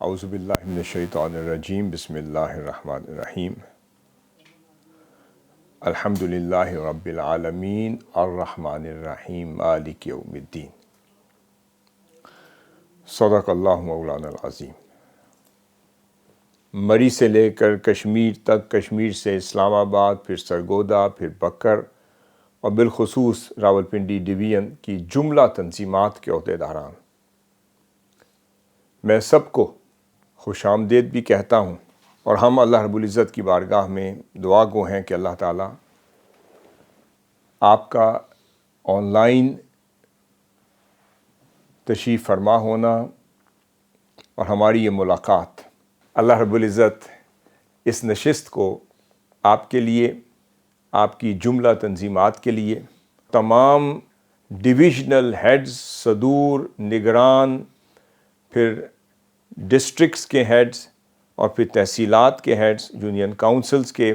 اعوذ باللہ من الشیطان الرجیم بسم اللہ الرحمن الرحیم الحمد للہ رب العالمین الرحمن الرحیم مالک یوم الدین صدق اللہ مولانا العظیم۔ مری سے لے کر کشمیر تک، کشمیر سے اسلام آباد، پھر سرگودا، پھر بکر اور بالخصوص راولپنڈی ڈویژن کی جملہ تنظیمات کے عہدیداران، میں سب کو خوش آمدید بھی کہتا ہوں، اور ہم اللہ رب العزت کی بارگاہ میں دعا گو ہیں کہ اللہ تعالیٰ آپ کا آن لائن تشریف فرما ہونا اور ہماری یہ ملاقات، اللہ رب العزت اس نشست کو آپ کے لیے، آپ کی جملہ تنظیمات کے لیے، تمام ڈویژنل ہیڈز، صدور، نگران، پھر ڈسٹرکٹس کے ہیڈز اور پھر تحصیلات کے ہیڈز، یونین کاؤنسلز کے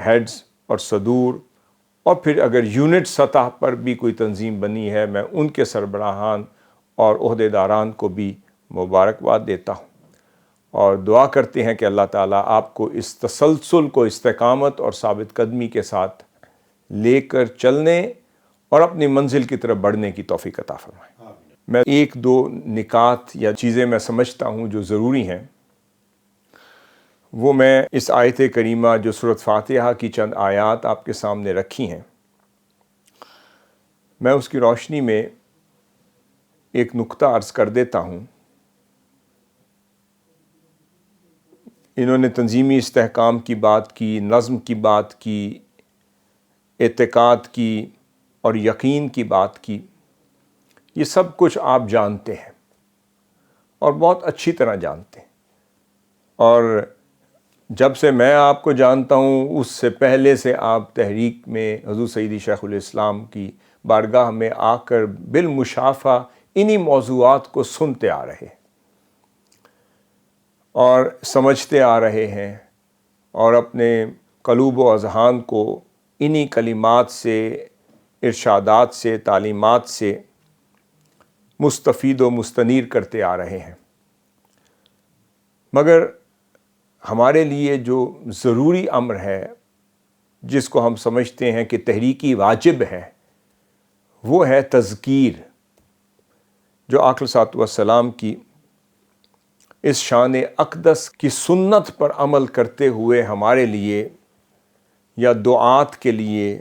ہیڈز اور صدور، اور پھر اگر یونٹ سطح پر بھی کوئی تنظیم بنی ہے، میں ان کے سربراہان اور عہدیداران کو بھی مبارکباد دیتا ہوں، اور دعا کرتے ہیں کہ اللہ تعالیٰ آپ کو اس تسلسل کو استقامت اور ثابت قدمی کے ساتھ لے کر چلنے اور اپنی منزل کی طرف بڑھنے کی توفیق عطا فرمائے۔ میں ایک دو نکات یا چیزیں میں سمجھتا ہوں جو ضروری ہیں، وہ میں اس آیت کریمہ جو سورۃ فاتحہ کی چند آیات آپ کے سامنے رکھی ہیں، میں اس کی روشنی میں ایک نقطہ عرض کر دیتا ہوں۔ انہوں نے تنظیمی استحکام کی بات کی، نظم کی بات کی، اعتقاد کی اور یقین کی بات کی۔ یہ سب کچھ آپ جانتے ہیں اور بہت اچھی طرح جانتے ہیں، اور جب سے میں آپ کو جانتا ہوں اس سے پہلے سے آپ تحریک میں حضور سیدی شیخ الاسلام کی بارگاہ میں آ کر بالمشافہ انہی موضوعات کو سنتے آ رہے ہیں اور سمجھتے آ رہے ہیں، اور اپنے قلوب و اذہان کو انہی کلمات سے، ارشادات سے، تعلیمات سے مستفید و مستنیر کرتے آ رہے ہیں۔ مگر ہمارے لیے جو ضروری امر ہے، جس کو ہم سمجھتے ہیں کہ تحریکی واجب ہے، وہ ہے تذکیر، جو آقا صلی اللہ علیہ وسلم کی اس شان اقدس کی سنت پر عمل کرتے ہوئے ہمارے لیے یا دعات کے لیے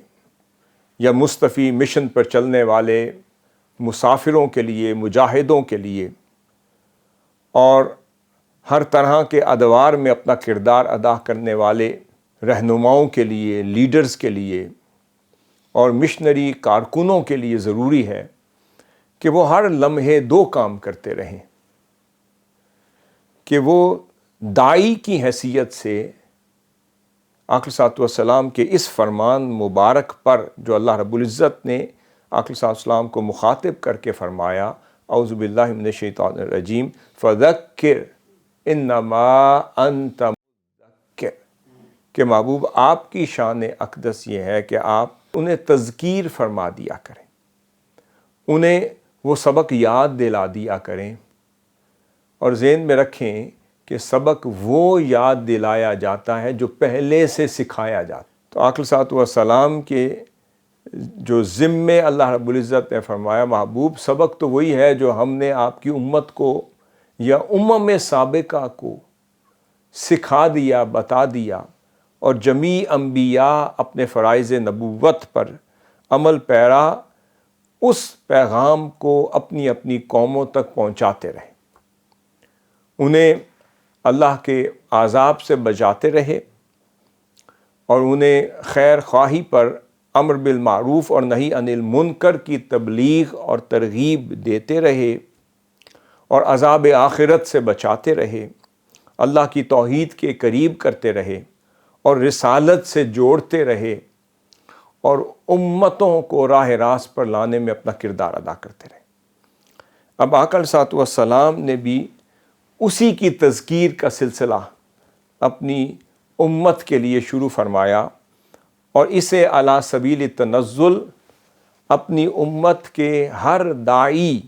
یا مصطفی مشن پر چلنے والے مسافروں کے لیے، مجاہدوں کے لیے، اور ہر طرح کے ادوار میں اپنا کردار ادا کرنے والے رہنماؤں کے لیے، لیڈرز کے لیے اور مشنری کارکنوں کے لیے ضروری ہے کہ وہ ہر لمحے دو کام کرتے رہیں، کہ وہ داعی کی حیثیت سے آقا صلی اللہ علیہ وسلم کے اس فرمان مبارک پر، جو اللہ رب العزت نے آقا صلی اللہ علیہ وسلم کو مخاطب کر کے فرمایا، اعوذ باللہ من الشیطان الرجیم فذکر انما انت مذکر، کہ محبوب آپ کی شان اقدس یہ ہے کہ آپ انہیں تذکیر فرما دیا کریں، انہیں وہ سبق یاد دلا دیا کریں، اور ذہن میں رکھیں کہ سبق وہ یاد دلایا جاتا ہے جو پہلے سے سکھایا جاتا۔ تو آقا صلی اللہ علیہ وسلم کے جو ذمے اللہ رب العزت نے فرمایا، محبوب سبق تو وہی ہے جو ہم نے آپ کی امت کو یا امم سابقہ کو سکھا دیا، بتا دیا، اور جمیع انبیاء اپنے فرائض نبوت پر عمل پیرا اس پیغام کو اپنی اپنی قوموں تک پہنچاتے رہے، انہیں اللہ کے عذاب سے بچاتے رہے، اور انہیں خیر خواہی پر امر بالمعروف اور نہی عن المنکر کی تبلیغ اور ترغیب دیتے رہے، اور عذاب آخرت سے بچاتے رہے، اللہ کی توحید کے قریب کرتے رہے، اور رسالت سے جوڑتے رہے، اور امتوں کو راہ راست پر لانے میں اپنا کردار ادا کرتے رہے۔ اب آقا علیہ الصلوۃ والسلام نے بھی اسی کی تذکیر کا سلسلہ اپنی امت کے لیے شروع فرمایا، اور اسے علی سبیل التنزل اپنی امت کے ہر داعی،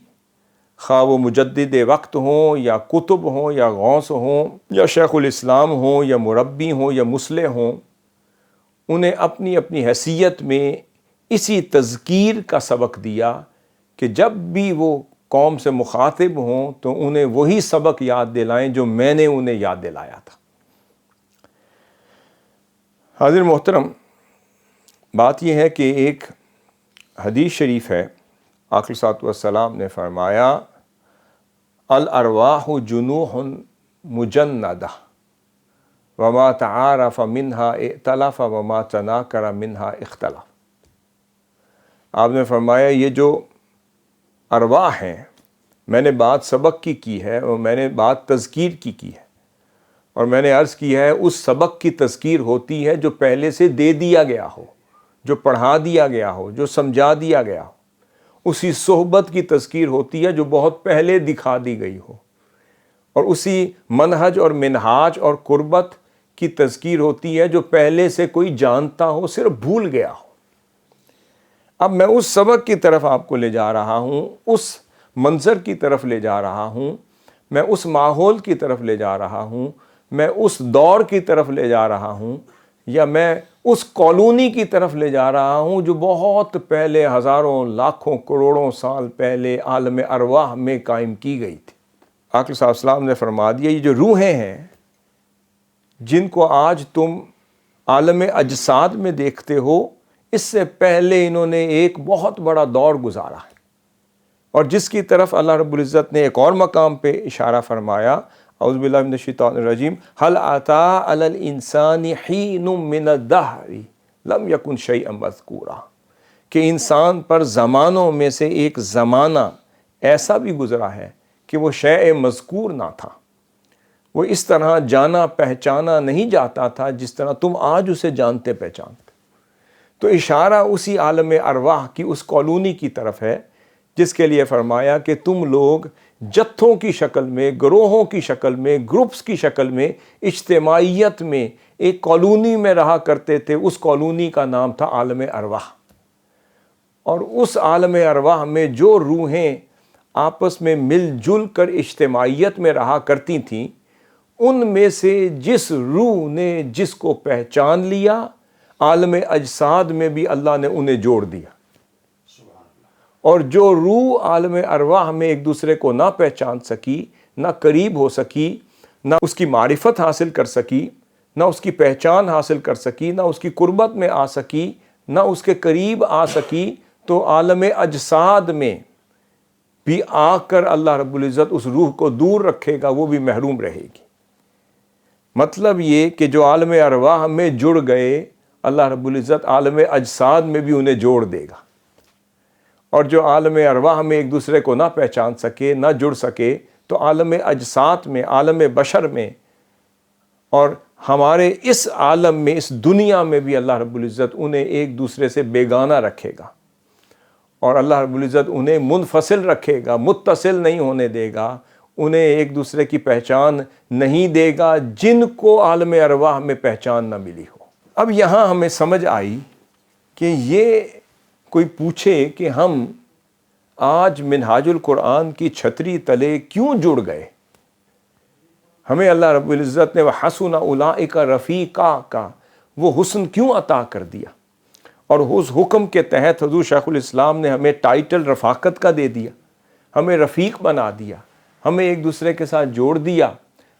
خواہ وہ مجدد وقت ہوں یا کتب ہوں یا غوث ہوں یا شیخ الاسلام ہوں یا مربی ہوں یا مصلح ہوں، انہیں اپنی اپنی حیثیت میں اسی تذکیر کا سبق دیا کہ جب بھی وہ قوم سے مخاطب ہوں تو انہیں وہی سبق یاد دلائیں جو میں نے انہیں یاد دلایا تھا۔ حاضر محترم، بات یہ ہے کہ ایک حدیث شریف ہے، آقا صلی اللہ علیہ وسلم نے فرمایا الارواح جنوح مجندہ وما تعارف منہا ائتلف وما تناکر منہا اختلف۔ آپ نے فرمایا یہ جو ارواح ہیں، میں نے بات سبق کی ہے اور میں نے بات تذکیر کی ہے، اور میں نے عرض کی ہے اس سبق کی تذکیر ہوتی ہے جو پہلے سے دے دیا گیا ہو، جو پڑھا دیا گیا ہو، جو سمجھا دیا گیا ہو۔ اسی صحبت کی تذکیر ہوتی ہے جو بہت پہلے دکھا دی گئی ہو، اور اسی منہج اور منہاج اور قربت کی تذکیر ہوتی ہے جو پہلے سے کوئی جانتا ہو، صرف بھول گیا ہو۔ اب میں اس سبق کی طرف آپ کو لے جا رہا ہوں، اس منظر کی طرف لے جا رہا ہوں، میں اس ماحول کی طرف لے جا رہا ہوں، میں اس دور کی طرف لے جا رہا ہوں، یا میں اس کالونی کی طرف لے جا رہا ہوں جو بہت پہلے ہزاروں لاکھوں کروڑوں سال پہلے عالم ارواح میں قائم کی گئی تھی۔ آقا صلی اللہ علیہ وسلم نے فرما دیا یہ جو روحیں ہیں جن کو آج تم عالم اجساد میں دیکھتے ہو، اس سے پہلے انہوں نے ایک بہت بڑا دور گزارا ہے، اور جس کی طرف اللہ رب العزت نے ایک اور مقام پہ اشارہ فرمایا، اعوذ باللہ من الشیطان الرجیم، هل اتى على الانسان حین من الدہر لم یکن شیئا مذکورا، کہ انسان پر زمانوں میں سے ایک زمانہ ایسا بھی گزرا ہے کہ وہ شیء مذکور نہ تھا، وہ اس طرح جانا پہچانا نہیں جاتا تھا جس طرح تم آج اسے جانتے پہچانتے۔ تو اشارہ اسی عالم ارواح کی اس کالونی کی طرف ہے جس کے لیے فرمایا کہ تم لوگ جتھوں کی شکل میں، گروہوں کی شکل میں، گروپس کی شکل میں، اجتماعیت میں ایک کالونی میں رہا کرتے تھے۔ اس کالونی کا نام تھا عالم ارواح، اور اس عالم ارواح میں جو روحیں آپس میں مل جل کر اجتماعیت میں رہا کرتی تھیں، ان میں سے جس روح نے جس کو پہچان لیا، عالم اجساد میں بھی اللہ نے انہیں جوڑ دیا، اور جو روح عالم ارواح میں ایک دوسرے کو نہ پہچان سکی، نہ قریب ہو سکی، نہ اس کی معرفت حاصل کر سکی، نہ اس کی پہچان حاصل کر سکی، نہ اس کی قربت میں آ سکی، نہ اس کے قریب آ سکی، تو عالم اجساد میں بھی آ کر اللہ رب العزت اس روح کو دور رکھے گا، وہ بھی محروم رہے گی۔ مطلب یہ کہ جو عالم ارواح میں جڑ گئے، اللہ رب العزت عالم اجساد میں بھی انہیں جوڑ دے گا، اور جو عالم ارواح میں ایک دوسرے کو نہ پہچان سکے، نہ جڑ سکے، تو عالم اجساد میں، عالم بشر میں، اور ہمارے اس عالم میں، اس دنیا میں بھی اللہ رب العزت انہیں ایک دوسرے سے بیگانہ رکھے گا، اور اللہ رب العزت انہیں منفصل رکھے گا، متصل نہیں ہونے دے گا، انہیں ایک دوسرے کی پہچان نہیں دے گا جن کو عالم ارواح میں پہچان نہ ملی ہو۔ اب یہاں ہمیں سمجھ آئی کہ یہ کوئی پوچھے کہ ہم آج منہاج القرآن کی چھتری تلے کیوں جڑ گئے، ہمیں اللہ رب العزت نے وَحَسُنَ أُولَئِكَ رَفِيقًا کا وہ حسن کیوں عطا کر دیا، اور اس حکم کے تحت حضور شیخ الاسلام نے ہمیں ٹائٹل رفاقت کا دے دیا، ہمیں رفیق بنا دیا، ہمیں ایک دوسرے کے ساتھ جوڑ دیا،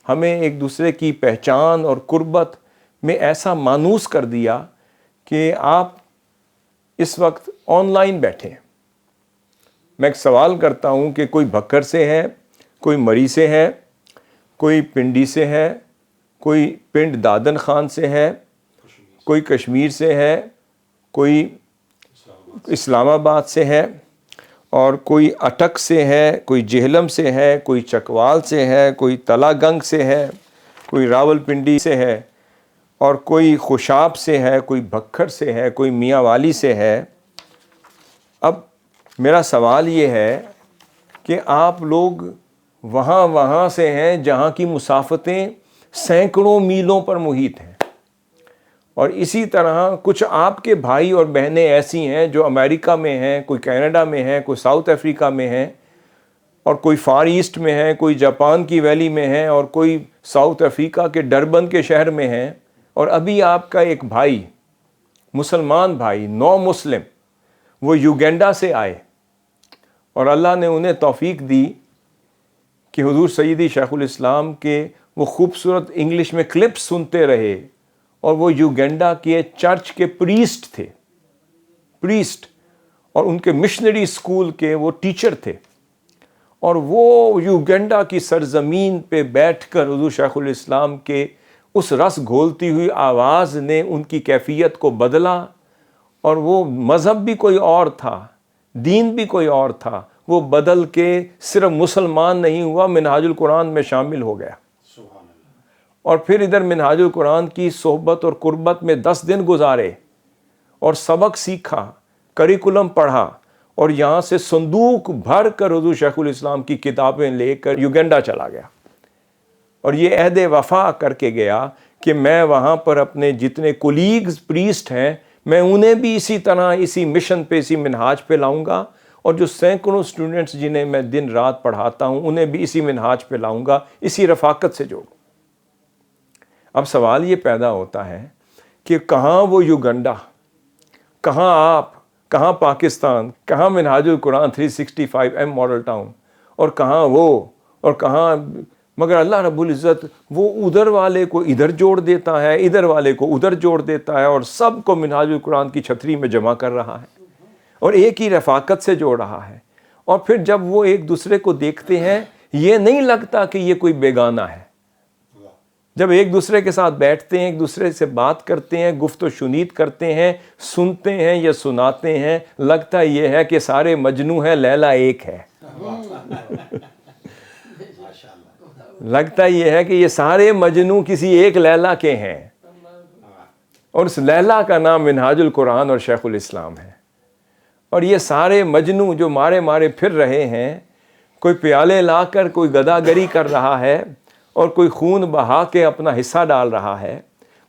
ہمیں ایک دوسرے کی پہچان اور قربت میں ایسا مانوس کر دیا کہ آپ اس وقت آن لائن بیٹھے ہیں۔ میں ایک سوال کرتا ہوں کہ کوئی بھکر سے ہے، کوئی مری سے ہے، کوئی پنڈی سے ہے، کوئی پنڈ دادن خان سے ہے، کوئی کشمیر سے ہے، کوئی اسلام آباد سے ہے، اور کوئی اٹک سے ہے، کوئی جہلم سے ہے، کوئی چکوال سے ہے، کوئی تلا گنگ سے ہے، کوئی راول پنڈی سے ہے، اور کوئی خوشاب سے ہے، کوئی بھکر سے ہے، کوئی میاں والی سے ہے۔ اب میرا سوال یہ ہے کہ آپ لوگ وہاں سے ہیں جہاں کی مسافتیں سینکڑوں میلوں پر محیط ہیں، اور اسی طرح کچھ آپ کے بھائی اور بہنیں ایسی ہیں جو امریکہ میں ہیں، کوئی کینیڈا میں ہیں، کوئی ساؤتھ افریقہ میں ہیں، اور کوئی فار ایسٹ میں ہے، کوئی جاپان کی ویلی میں ہے، اور کوئی ساؤتھ افریقہ کے ڈربن کے شہر میں ہے، اور ابھی آپ کا ایک بھائی، مسلمان بھائی، نو مسلم، وہ یوگینڈا سے آئے اور اللہ نے انہیں توفیق دی کہ حضور سیدی شیخ الاسلام کے وہ خوبصورت انگلش میں کلپس سنتے رہے، اور وہ یوگینڈا کے چرچ کے پریسٹ تھے، اور ان کے مشنری اسکول کے وہ ٹیچر تھے، اور وہ یوگینڈا کی سرزمین پہ بیٹھ کر حضور شیخ الاسلام کے اس رس گھولتی ہوئی آواز نے ان کی کیفیت کو بدلا، اور وہ مذہب بھی کوئی اور تھا، دین بھی کوئی اور تھا، وہ بدل کے صرف مسلمان نہیں ہوا، منہاج القرآن میں شامل ہو گیا، اور پھر ادھر منہاج القرآن کی صحبت اور قربت میں 10 دن گزارے اور سبق سیکھا، کریکولم پڑھا، اور یہاں سے صندوق بھر کر حضور شیخ الاسلام کی کتابیں لے کر یوگینڈا چلا گیا، اور یہ عہد وفا کر کے گیا کہ میں وہاں پر اپنے جتنے کولیگز پریسٹ ہیں، میں انہیں بھی اسی طرح اسی مشن پہ، اسی منہاج پہ لاؤں گا، اور جو سینکڑوں سٹوڈنٹس جنہیں میں دن رات پڑھاتا ہوں انہیں بھی اسی منہاج پہ لاؤں گا، اسی رفاقت سے جوڑوں۔ اب سوال یہ پیدا ہوتا ہے کہ کہاں وہ یوگنڈا، کہاں آپ، کہاں پاکستان، کہاں منہاج القرآن 365 ایم ماڈل ٹاؤن، اور کہاں وہ، اور کہاں، مگر اللہ رب العزت وہ ادھر والے کو ادھر جوڑ دیتا ہے، ادھر والے کو ادھر جوڑ دیتا ہے، اور سب کو منہاج القرآن کی چھتری میں جمع کر رہا ہے، اور ایک ہی رفاقت سے جوڑ رہا ہے۔ اور پھر جب وہ ایک دوسرے کو دیکھتے ہیں، یہ نہیں لگتا کہ یہ کوئی بیگانہ ہے۔ جب ایک دوسرے کے ساتھ بیٹھتے ہیں، ایک دوسرے سے بات کرتے ہیں، گفت و شنید کرتے ہیں، سنتے ہیں یا سناتے ہیں، لگتا یہ ہے کہ سارے مجنوں ہیں، لیلا ایک ہے۔ لگتا یہ ہے کہ یہ سارے مجنوں کسی ایک لیلا کے ہیں، اور اس لیلا کا نام منہاج القرآن اور شیخ الاسلام ہے۔ اور یہ سارے مجنوں جو مارے مارے پھر رہے ہیں، کوئی پیالے لا کر کوئی گداگری کر رہا ہے، اور کوئی خون بہا کے اپنا حصہ ڈال رہا ہے،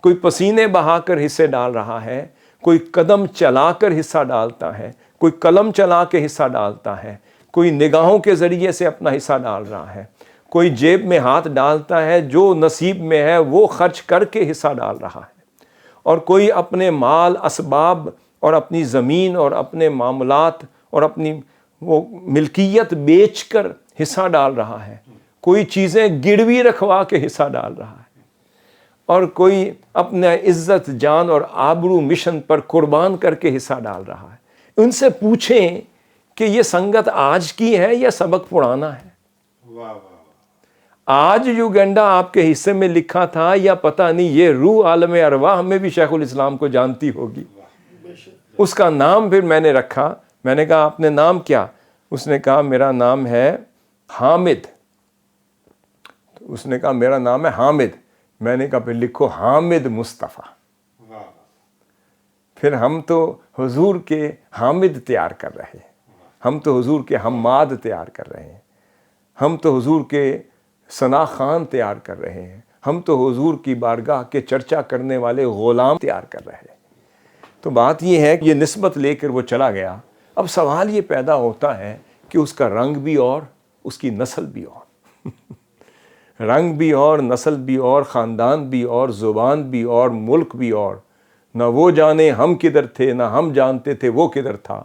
کوئی پسینے بہا کر حصے ڈال رہا ہے، کوئی قدم چلا کر حصہ ڈالتا ہے، کوئی قلم چلا کے حصہ ڈالتا ہے، کوئی نگاہوں کے ذریعے سے اپنا حصہ ڈال رہا ہے، کوئی جیب میں ہاتھ ڈالتا ہے، جو نصیب میں ہے وہ خرچ کر کے حصہ ڈال رہا ہے، اور کوئی اپنے مال، اسباب، اور اپنی زمین اور اپنے معاملات اور اپنی وہ ملکیت بیچ کر حصہ ڈال رہا ہے، کوئی چیزیں گروی رکھوا کے حصہ ڈال رہا ہے، اور کوئی اپنے عزت، جان اور آبرو مشن پر قربان کر کے حصہ ڈال رہا ہے۔ ان سے پوچھیں کہ یہ سنگت آج کی ہے یا سبق پرانا ہے؟ آج یوگینڈا آپ کے حصے میں لکھا تھا، یا پتہ نہیں یہ روح عالم ارواح میں بھی شیخ الاسلام کو جانتی ہوگی۔ اس کا نام پھر میں نے رکھا، میں نے کہا آپ نے نام کیا؟ اس نے کہا میرا نام ہے حامد۔ اس نے کہا میرا نام ہے حامد۔ میں نے کہا پھر لکھو حامد مصطفیٰ۔ پھر ہم تو حضور کے حامد تیار کر رہے ہیں، ہم تو حضور کے حماد تیار کر رہے ہیں، ہم تو حضور کے ثنا خان تیار کر رہے ہیں، ہم تو حضور کی بارگاہ کے چرچا کرنے والے غلام تیار کر رہے ہیں۔ تو بات یہ ہے کہ یہ نسبت لے کر وہ چلا گیا۔ اب سوال یہ پیدا ہوتا ہے کہ اس کا رنگ بھی اور، اس کی نسل بھی اور، رنگ بھی اور، نسل بھی اور، خاندان بھی اور، زبان بھی اور، ملک بھی اور، نہ وہ جانے ہم کدھر تھے، نہ ہم جانتے تھے وہ کدھر تھا۔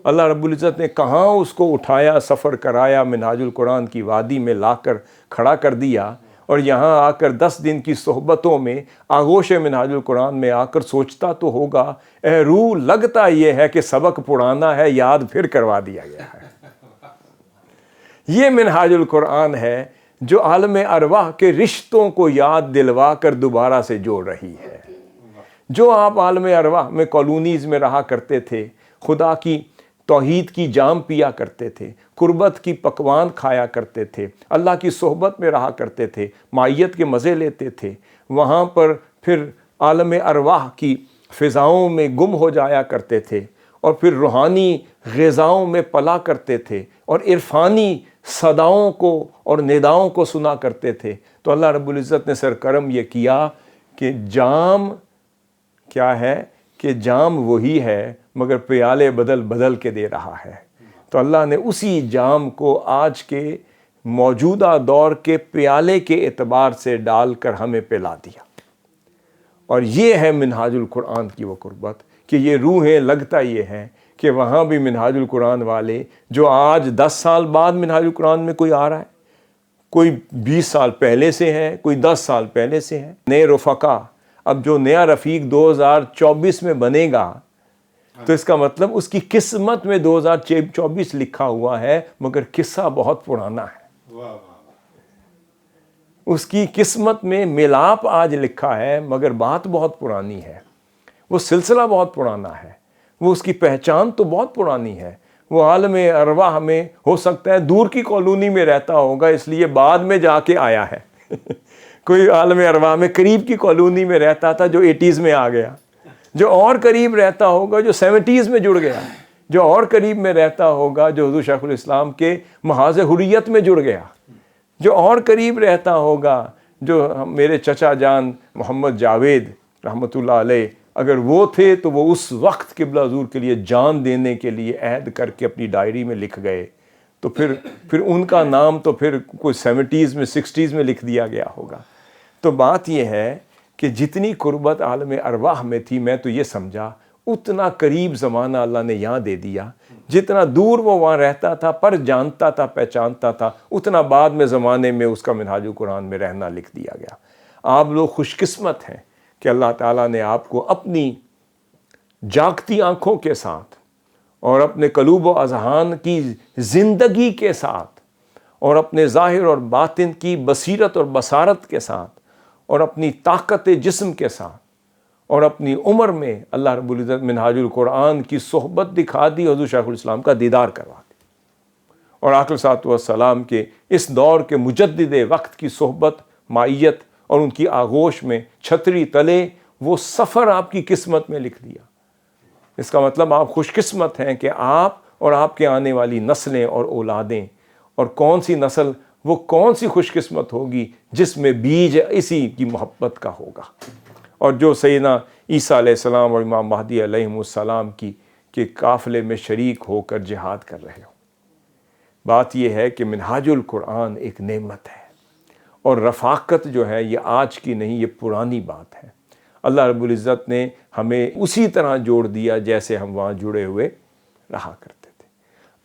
اللہ رب العزت نے کہاں اس کو اٹھایا، سفر کرایا، منہاج القرآن کی وادی میں لا کر کھڑا کر دیا، اور یہاں آ کر 10 دن کی صحبتوں میں آغوش منہاج القرآن میں آ کر سوچتا تو ہوگا، اے روح لگتا یہ ہے کہ سبق پرانا ہے، یاد پھر کروا دیا گیا ہے۔ یہ منہاج القرآن ہے جو عالم ارواح کے رشتوں کو یاد دلوا کر دوبارہ سے جوڑ رہی ہے۔ جو آپ عالم ارواح میں کالونیز میں رہا کرتے تھے، خدا کی توحید کی جام پیا کرتے تھے، قربت کی پکوان کھایا کرتے تھے، اللہ کی صحبت میں رہا کرتے تھے، معیت کے مزے لیتے تھے، وہاں پر پھر عالم ارواح کی فضاؤں میں گم ہو جایا کرتے تھے، اور پھر روحانی غذاؤں میں پلا کرتے تھے، اور عرفانی صداؤں کو اور نداؤں کو سنا کرتے تھے۔ تو اللہ رب العزت نے سرکرم یہ کیا کہ جام کیا ہے، کہ جام وہی ہے مگر پیالے بدل بدل کے دے رہا ہے۔ تو اللہ نے اسی جام کو آج کے موجودہ دور کے پیالے کے اعتبار سے ڈال کر ہمیں پلا دیا. اور یہ ہے منہاج القرآن کی وہ قربت کہ یہ روحیں لگتا یہ ہے کہ وہاں بھی منہاج القرآن والے جو آج 10 سال بعد منہاج القرآن میں کوئی آ رہا ہے، کوئی 20 سال پہلے سے ہے، کوئی 10 سال پہلے سے ہے، نئے رفقا. اب جو نیا رفیق 2024 میں بنے گا تو اس کا مطلب اس کی قسمت میں 2024 لکھا ہوا ہے، مگر قصہ بہت پرانا ہے. اس کی قسمت میں ملاپ آج لکھا ہے مگر بات بہت پرانی ہے. وہ سلسلہ بہت پرانا ہے، وہ اس کی پہچان تو بہت پرانی ہے. وہ عالم ارواح میں ہو سکتا ہے دور کی کالونی میں رہتا ہوگا، اس لیے بعد میں جا کے آیا ہے. کوئی عالم ارواح میں قریب کی کالونی میں رہتا تھا جو 80s میں آ گیا، جو اور قریب رہتا ہوگا جو 70s میں جڑ گیا، جو اور قریب میں رہتا ہوگا جو حضور شیخ الاسلام کے محاذ حریت میں جڑ گیا، جو اور قریب رہتا ہوگا جو میرے چچا جان محمد جاوید رحمۃ اللہ علیہ، اگر وہ تھے تو وہ اس وقت قبلہ حضور کے لیے جان دینے کے لیے عہد کر کے اپنی ڈائری میں لکھ گئے، تو پھر ان کا نام تو پھر کوئی 70s میں 60s میں لکھ دیا گیا ہوگا. تو بات یہ ہے کہ جتنی قربت عالم ارواح میں تھی، میں تو یہ سمجھا اتنا قریب زمانہ اللہ نے یہاں دے دیا. جتنا دور وہ وہاں رہتا تھا پر جانتا تھا پہچانتا تھا، اتنا بعد میں زمانے میں اس کا منہاج القرآن میں رہنا لکھ دیا گیا. آپ لوگ خوش قسمت ہیں کہ اللہ تعالیٰ نے آپ کو اپنی جاگتی آنکھوں کے ساتھ اور اپنے قلوب و اذہان کی زندگی کے ساتھ اور اپنے ظاہر اور باطن کی بصیرت اور بصارت کے ساتھ اور اپنی طاقت جسم کے ساتھ اور اپنی عمر میں اللہ رب العزت منہاج القرآن کی صحبت دکھا دی، حضور شیخ الاسلام کا دیدار کروا دی، اور آقا صلی اللہ علیہ وسلم کے اس دور کے مجدد وقت کی صحبت، معیت اور ان کی آغوش میں چھتری تلے وہ سفر آپ کی قسمت میں لکھ دیا. اس کا مطلب آپ خوش قسمت ہیں کہ آپ اور آپ کے آنے والی نسلیں اور اولادیں، اور کون سی نسل، وہ کون سی خوش قسمت ہوگی جس میں بیج اسی کی محبت کا ہوگا، اور جو سیدنا عیسیٰ علیہ السلام اور امام مہدی علیہ السلام کے قافلے میں شریک ہو کر جہاد کر رہے ہوں. بات یہ ہے کہ منہاج القرآن ایک نعمت ہے، اور رفاقت جو ہے یہ آج کی نہیں، یہ پرانی بات ہے. اللہ رب العزت نے ہمیں اسی طرح جوڑ دیا جیسے ہم وہاں جڑے ہوئے رہا کرتے تھے.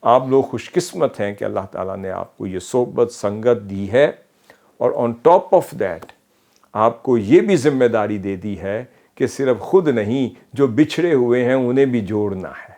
آپ لوگ خوش قسمت ہیں کہ اللہ تعالیٰ نے آپ کو یہ صحبت سنگت دی ہے، اور آن ٹاپ آف دیٹ آپ کو یہ بھی ذمہ داری دے دی ہے کہ صرف خود نہیں، جو بچھڑے ہوئے ہیں انہیں بھی جوڑنا ہے،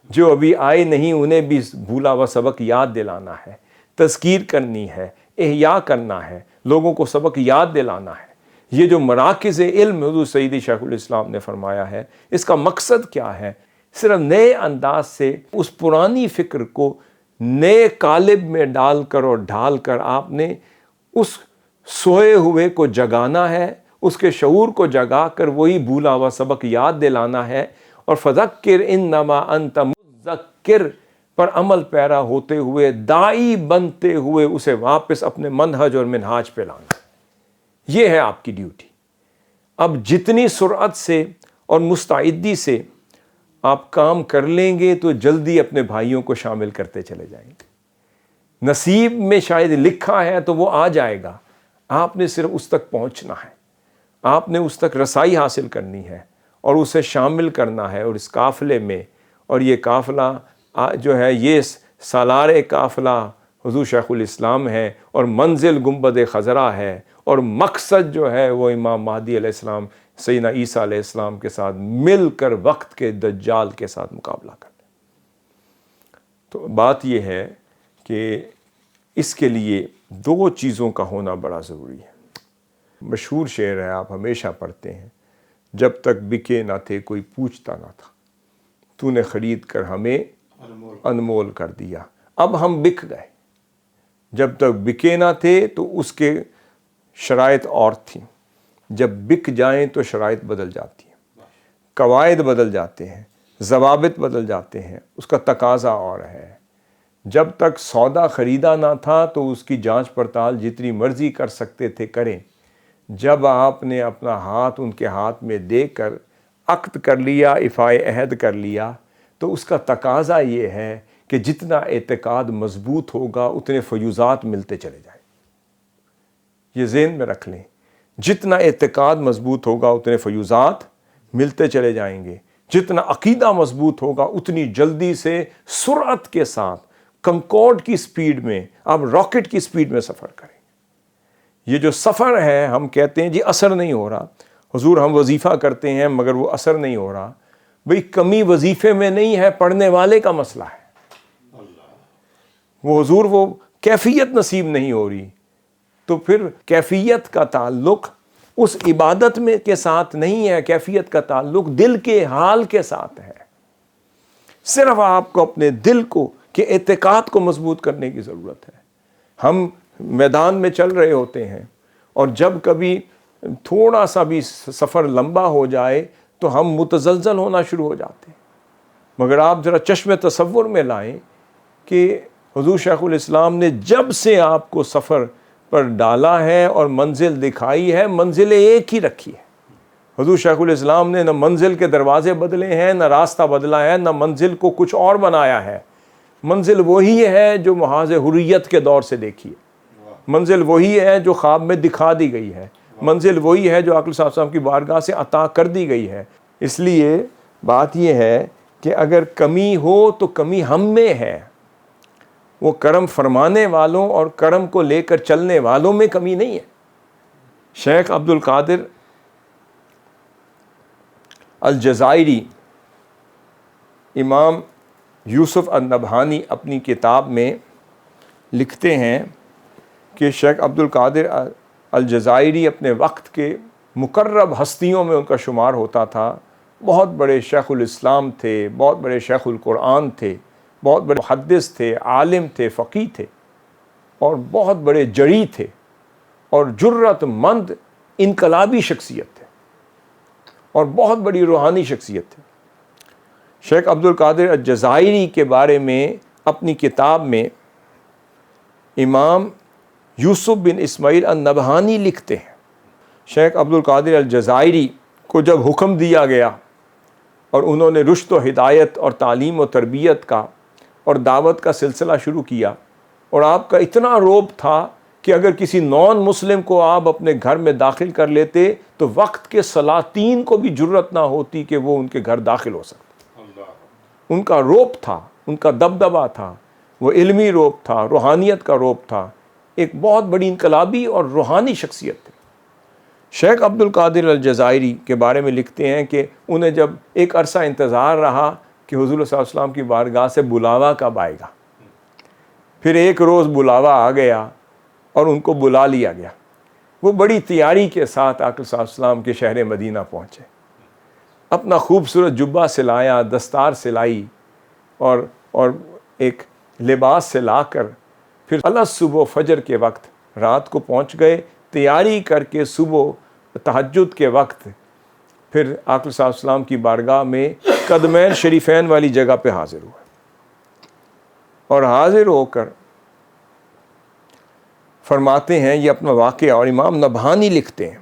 جو ابھی آئے نہیں انہیں بھی بھولا ہوا سبق یاد دلانا ہے، تذکیر کرنی ہے، احیاء کرنا ہے، لوگوں کو سبق یاد دلانا ہے. یہ جو مراکز علم حضور سیدی شیخ الاسلام نے فرمایا ہے، اس کا مقصد کیا ہے؟ صرف نئے انداز سے اس پرانی فکر کو نئے قالب میں ڈال کر اور ڈھال کر آپ نے اس سوئے ہوئے کو جگانا ہے، اس کے شعور کو جگا کر وہی بھولا ہوا سبق یاد دلانا ہے، اور فذکر انما انت مذکر پر عمل پیرا ہوتے ہوئے، داعی بنتے ہوئے اسے واپس اپنے منہج اور منہاج پہ لانا. یہ ہے آپ کی ڈیوٹی. اب جتنی سرعت سے اور مستعدی سے آپ کام کر لیں گے تو جلدی اپنے بھائیوں کو شامل کرتے چلے جائیں گے. نصیب میں شاید لکھا ہے تو وہ آ جائے گا، آپ نے صرف اس تک پہنچنا ہے، آپ نے اس تک رسائی حاصل کرنی ہے اور اسے شامل کرنا ہے. اور اس قافلے میں، اور یہ قافلہ جو ہے یہ سالار قافلہ حضور شیخ الاسلام ہے، اور منزل گنبد خضرا ہے، اور مقصد جو ہے وہ امام مہدی علیہ السلام سیدنا عیسیٰ علیہ السلام کے ساتھ مل کر وقت کے دجال کے ساتھ مقابلہ کرنا. تو بات یہ ہے کہ اس کے لیے 2 چیزوں کا ہونا بڑا ضروری ہے. مشہور شعر ہے، آپ ہمیشہ پڑھتے ہیں، جب تک بکے نہ تھے کوئی پوچھتا نہ تھا، تو نے خرید کر ہمیں انمول کر دیا. اب ہم بک گئے. جب تک بکے نہ تھے تو اس کے شرائط اور تھیں، جب بک جائیں تو شرائط بدل جاتی ہیں، قواعد بدل جاتے ہیں، ضوابط بدل جاتے ہیں، اس کا تقاضا اور ہے. جب تک سودا خریدا نہ تھا تو اس کی جانچ پڑتال جتنی مرضی کر سکتے تھے کریں. جب آپ نے اپنا ہاتھ ان کے ہاتھ میں دے کر عقد کر لیا، افائے عہد کر لیا، تو اس کا تقاضا یہ ہے کہ جتنا اعتقاد مضبوط ہوگا اتنے فیوزات ملتے چلے جائیں. یہ ذہن میں رکھ لیں، جتنا اعتقاد مضبوط ہوگا اتنے فیوزات ملتے چلے جائیں گے. جتنا عقیدہ مضبوط ہوگا اتنی جلدی سے سرعت کے ساتھ کنکورڈ کی سپیڈ میں آپ راکٹ کی سپیڈ میں سفر کریں. یہ جو سفر ہے ہم کہتے ہیں جی اثر نہیں ہو رہا، حضور ہم وظیفہ کرتے ہیں مگر وہ اثر نہیں ہو رہا. بھئی کمی وظیفے میں نہیں ہے، پڑھنے والے کا مسئلہ ہے. وہ حضور وہ کیفیت نصیب نہیں ہو رہی. تو پھر کیفیت کا تعلق اس عبادت میں کے ساتھ نہیں ہے، کیفیت کا تعلق دل کے حال کے ساتھ ہے. صرف آپ کو اپنے دل کو کہ اعتقاد کو مضبوط کرنے کی ضرورت ہے. ہم میدان میں چل رہے ہوتے ہیں اور جب کبھی تھوڑا سا بھی سفر لمبا ہو جائے تو ہم متزلزل ہونا شروع ہو جاتے ہیں. مگر آپ ذرا چشم تصور میں لائیں کہ حضور شیخ الاسلام نے جب سے آپ کو سفر پر ڈالا ہے اور منزل دکھائی ہے، منزل ایک ہی رکھی ہے. حضور شیخ الاسلام نے نہ منزل کے دروازے بدلے ہیں، نہ راستہ بدلا ہے، نہ منزل کو کچھ اور بنایا ہے. منزل وہی ہے جو محاذ حریت کے دور سے دیکھی ہے. منزل وہی ہے جو خواب میں دکھا دی گئی ہے. منزل وہی ہے جو آقا صلی اللہ علیہ وسلم کی بارگاہ سے عطا کر دی گئی ہے. اس لیے بات یہ ہے کہ اگر کمی ہو تو کمی ہم میں ہے. وہ کرم فرمانے والوں اور کرم کو لے کر چلنے والوں میں کمی نہیں ہے. شیخ عبد القادر الجزائری، امام یوسف النبہانی اپنی کتاب میں لکھتے ہیں کہ شیخ عبد القادر الجزائری اپنے وقت کے مقرب ہستیوں میں ان کا شمار ہوتا تھا. بہت بڑے شیخ الاسلام تھے، بہت بڑے شیخ القرآن تھے، بہت بڑے محدث تھے، عالم تھے، فقیہ تھے، اور بہت بڑے جری تھے، اور جرت مند انقلابی شخصیت تھے، اور بہت بڑی روحانی شخصیت تھے. شیخ عبد القادر الجزائری کے بارے میں اپنی کتاب میں امام یوسف بن اسماعیل النبہانی لکھتے ہیں شیخ عبد القادر الجزائری کو جب حکم دیا گیا اور انہوں نے رشد و ہدایت اور تعلیم و تربیت کا اور دعوت کا سلسلہ شروع کیا، اور آپ کا اتنا رعب تھا کہ اگر کسی نان مسلم کو آپ اپنے گھر میں داخل کر لیتے تو وقت کے سلاطین کو بھی جرت نہ ہوتی کہ وہ ان کے گھر داخل ہو سکتے. ان کا رعب تھا، ان کا دبدبہ تھا، وہ علمی رعب تھا، روحانیت کا رعب تھا. ایک بہت بڑی انقلابی اور روحانی شخصیت تھی. شیخ عبد القادر الجزائری کے بارے میں لکھتے ہیں کہ انہیں جب ایک عرصہ انتظار رہا کہ حضور صلی اللہ علیہ وسلم کی بارگاہ سے بلاوا کب آئے گا. پھر ایک روز بلاوا آ گیا اور ان کو بلا لیا گیا. وہ بڑی تیاری کے ساتھ آقا صلی اللہ علیہ وسلم کے شہر مدینہ پہنچے. اپنا خوبصورت جبہ سلایا، دستار سلائی، اور ایک لباس سلا کر پھر اللہ صبح فجر کے وقت رات کو پہنچ گئے. تیاری کر کے صبح تہجد کے وقت پھر آقا صلی اللہ علیہ وسلم کی بارگاہ میں قدمین شریفین والی جگہ پہ حاضر ہوئے، اور حاضر ہو کر فرماتے ہیں، یہ اپنا واقعہ اور امام نبہانی لکھتے ہیں،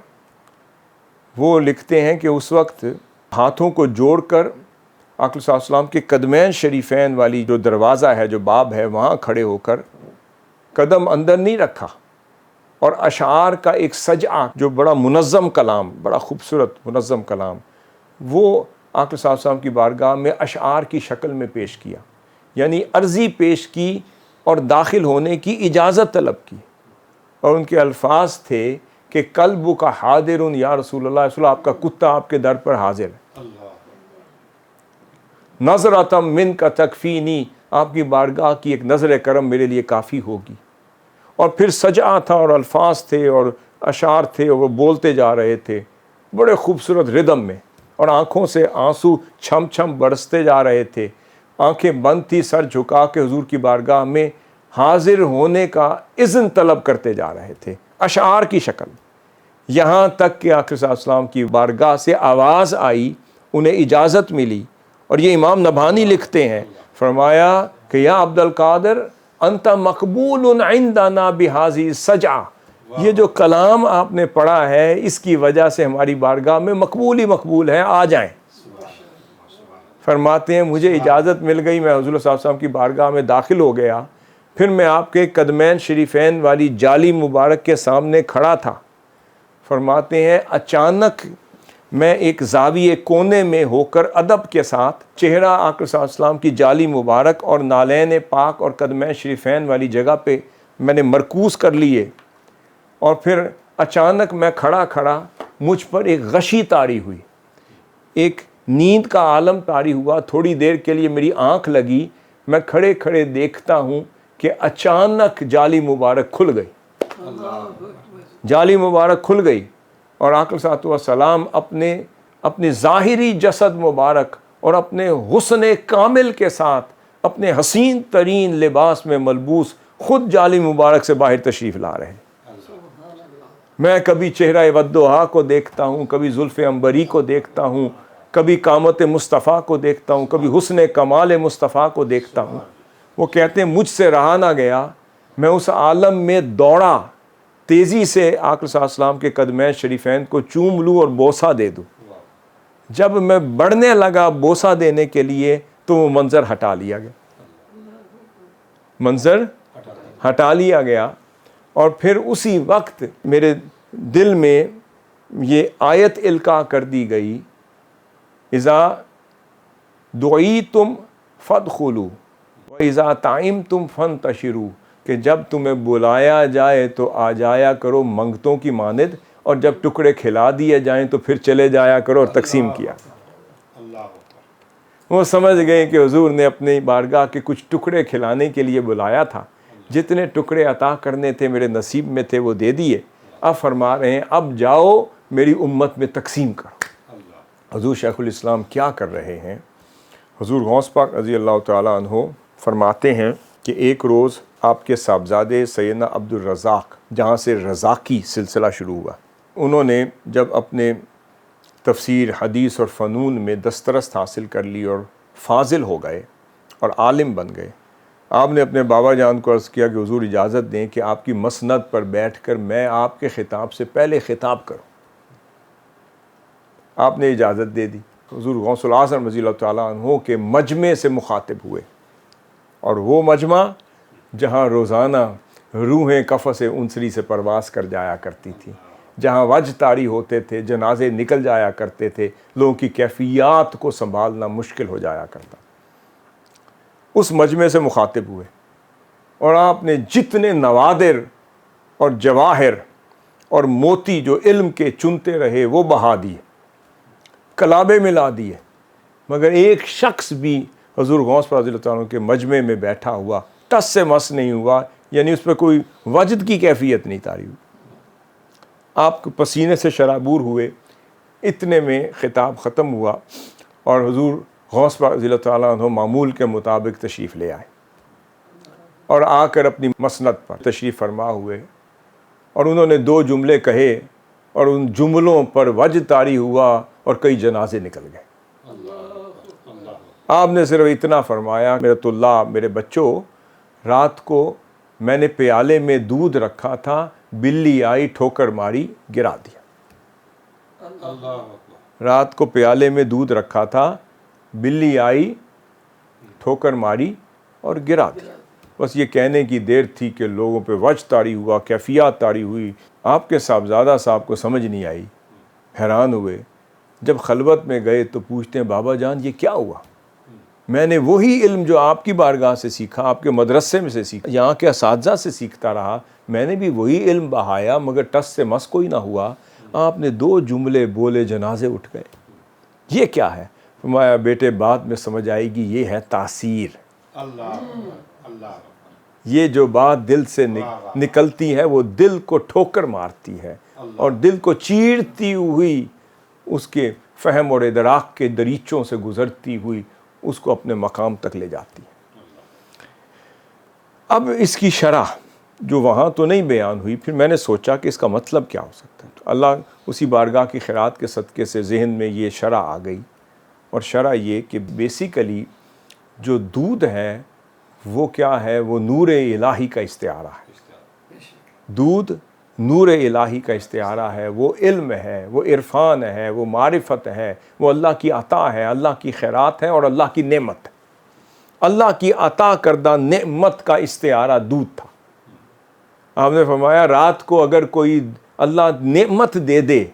وہ لکھتے ہیں کہ اس وقت ہاتھوں کو جوڑ کر آقا صلی اللہ علیہ وسلم کے قدمین شریفین والی جو دروازہ ہے، جو باب ہے، وہاں کھڑے ہو کر قدم اندر نہیں رکھا، اور اشعار کا ایک سجعہ جو بڑا منظم کلام، بڑا خوبصورت منظم کلام، وہ آقا صلی اللہ علیہ وسلم کی بارگاہ میں اشعار کی شکل میں پیش کیا. یعنی عرضی پیش کی اور داخل ہونے کی اجازت طلب کی. اور ان کے الفاظ تھے کہ قلب کا حاضر یا رسول اللہ، آپ کا کتا آپ کے در پر حاضر ہے. نظرتم من کا تکفینی، آپ کی بارگاہ کی ایک نظر کرم میرے لیے کافی ہوگی. اور پھر سجعہ تھا اور الفاظ تھے اور اشعار تھے، اور وہ بولتے جا رہے تھے بڑے خوبصورت ردم میں، اور آنکھوں سے آنسو چھم چھم برستے جا رہے تھے. آنکھیں بند تھی، سر جھکا کے حضور کی بارگاہ میں حاضر ہونے کا اذن طلب کرتے جا رہے تھے اشعار کی شکل. یہاں تک کہ آقا صلی اللہ علیہ وسلم کی بارگاہ سے آواز آئی، انہیں اجازت ملی. اور یہ امام نبہانی لکھتے ہیں، فرمایا کہ یا عبد القادر انت مقبول عندنا بہذی السجعہ، یہ جو کلام آپ نے پڑھا ہے اس کی وجہ سے ہماری بارگاہ میں مقبول ہی مقبول ہے، آ جائیں. فرماتے ہیں مجھے اجازت مل گئی، میں حضور صلی اللہ علیہ وسلم کی بارگاہ میں داخل ہو گیا، پھر میں آپ کے قدمین شریفین والی جالی مبارک کے سامنے کھڑا تھا۔ فرماتے ہیں اچانک میں ایک زاویے کونے میں ہو کر ادب کے ساتھ چہرہ آقا صلی اللہ علیہ وسلم کی جالی مبارک اور نالین پاک اور قدمین شریفین والی جگہ پہ میں نے مرکوز کر لیے، اور پھر اچانک میں کھڑا کھڑا مجھ پر ایک غشی طاری ہوئی، ایک نیند کا عالم طاری ہوا۔ تھوڑی دیر کے لیے میری آنکھ لگی، میں کھڑے کھڑے دیکھتا ہوں کہ اچانک جالی مبارک کھل گئی، جالی مبارک کھل گئی، اور آقا صلی اللہ علیہ وسلم اپنے ظاہری جسد مبارک اور اپنے حسن کامل کے ساتھ اپنے حسین ترین لباس میں ملبوس خود جالی مبارک سے باہر تشریف لا رہے ہیں۔ میں کبھی چہرہ ودعا کو دیکھتا ہوں، کبھی زلف عنبری کو دیکھتا ہوں، کبھی قامت مصطفیٰ کو دیکھتا ہوں، کبھی حسن کمال مصطفیٰ کو دیکھتا ہوں۔ وہ کہتے ہیں مجھ سے رہا نہ گیا، میں اس عالم میں دوڑا، تیزی سے آقا صلی اللہ علیہ وسلم کے قدمین شریفین کو چوم لوں اور بوسہ دے دوں۔ جب میں بڑھنے لگا بوسہ دینے کے لیے تو وہ منظر ہٹا لیا گیا، منظر ہٹا لیا گیا، اور پھر اسی وقت میرے دل میں یہ آیت القاء کر دی گئی، اذا دعیتم فادخلوا واذا طعمتم فانتشروا، کہ جب تمہیں بلایا جائے تو آ جایا کرو منگتوں کی مانند، اور جب ٹکڑے کھلا دیے جائیں تو پھر چلے جایا کرو اور تقسیم کیا۔ وہ سمجھ گئے کہ حضور نے اپنی بارگاہ کے کچھ ٹکڑے کھلانے کے لیے بلایا تھا، جتنے ٹکڑے عطا کرنے تھے میرے نصیب میں تھے وہ دے دیے، اب فرما رہے ہیں اب جاؤ میری امت میں تقسیم کرو۔ حضور شیخ الاسلام کیا کر رہے ہیں؟ حضور غوث پاک رضی اللہ تعالیٰ عنہ فرماتے ہیں کہ ایک روز آپ کے صاحبزادے سیدنا عبد الرزاق، جہاں سے رزاقی سلسلہ شروع ہوا، انہوں نے جب اپنے تفسیر، حدیث اور فنون میں دسترست حاصل کر لی اور فاضل ہو گئے اور عالم بن گئے، آپ نے اپنے بابا جان کو عرض کیا کہ حضور اجازت دیں کہ آپ کی مسند پر بیٹھ کر میں آپ کے خطاب سے پہلے خطاب کروں۔ آپ نے اجازت دے دی۔ حضور غوث الاعظم رضی اللہ تعالیٰ عنہ کے مجمع سے مخاطب ہوئے، اور وہ مجمع جہاں روزانہ روحیں قفس انصری سے پرواز کر جایا کرتی تھی، جہاں وجہ طاری ہوتے تھے، جنازے نکل جایا کرتے تھے، لوگوں کی کیفیات کو سنبھالنا مشکل ہو جایا کرتا، اس مجمع سے مخاطب ہوئے، اور آپ نے جتنے نوادر اور جواہر اور موتی جو علم کے چنتے رہے وہ بہا دیے، کلابے ملا دیے، مگر ایک شخص بھی حضور غوث پاک رضی اللہ عنہ کے مجمع میں بیٹھا ہوا ٹس سے مس نہیں ہوا، یعنی اس پہ کوئی وجد کی کیفیت نہیں طاری ہوئی۔ آپ پسینے سے شرابور ہوئے، اتنے میں خطاب ختم ہوا، اور حضور غوث پاک رضی اللہ تعالیٰ عنہ معمول کے مطابق تشریف لے آئے، اور آ کر اپنی مسند پر تشریف فرما ہوئے، اور انہوں نے دو جملے کہے، اور ان جملوں پر وجد طاری ہوا اور کئی جنازے نکل گئے۔ آپ نے صرف اتنا فرمایا، میرے طلاب، میرے بچوں، رات کو میں نے پیالے میں دودھ رکھا تھا، بلی آئی ٹھوکر ماری گرا دیا۔ رات کو پیالے میں دودھ رکھا تھا، بلی آئی ٹھوکر ماری اور گرا دیا۔ بس یہ کہنے کی دیر تھی کہ لوگوں پہ وجد طاری ہوا، کیفیات طاری ہوئی۔ آپ کے صاحبزادہ صاحب کو سمجھ نہیں آئی، حیران ہوئے۔ جب خلوت میں گئے تو پوچھتے ہیں بابا جان یہ کیا ہوا؟ میں نے وہی علم جو آپ کی بارگاہ سے سیکھا، آپ کے مدرسے میں سے سیکھا، یہاں کے اساتذہ سے سیکھتا رہا، میں نے بھی وہی علم بہایا، مگر ٹس سے مس کوئی نہ ہوا۔ آپ نے دو جملے بولے، جنازے اٹھ گئے۔ یہ کیا ہے؟ فرمایا بیٹے بعد میں سمجھ آئے گی، یہ ہے تاثیر۔ یہ جو بات دل سے نکلتی ہے وہ دل کو ٹھوکر مارتی ہے، اور دل کو چیرتی ہوئی اس کے فہم اور ادراک کے دریچوں سے گزرتی ہوئی اس کو اپنے مقام تک لے جاتی ہے۔ اب اس کی شرح جو وہاں تو نہیں بیان ہوئی، پھر میں نے سوچا کہ اس کا مطلب کیا ہو سکتا ہے، تو اللہ اسی بارگاہ کی خیرات کے صدقے سے ذہن میں یہ شرح آ گئی، اور شرح یہ کہ بیسیکلی جو دودھ ہے وہ کیا ہے؟ وہ نور الہی کا استعارہ ہے۔ دودھ نور الہی کا استعارہ ہے، وہ علم ہے، وہ عرفان ہے، وہ معرفت ہے، وہ اللہ کی عطا ہے، اللہ کی خیرات ہے اور اللہ کی نعمت ہے۔ اللہ کی عطا کردہ نعمت کا استعارہ دودھ تھا۔ آپ نے فرمایا رات کو اگر کوئی اللہ نعمت دے دے،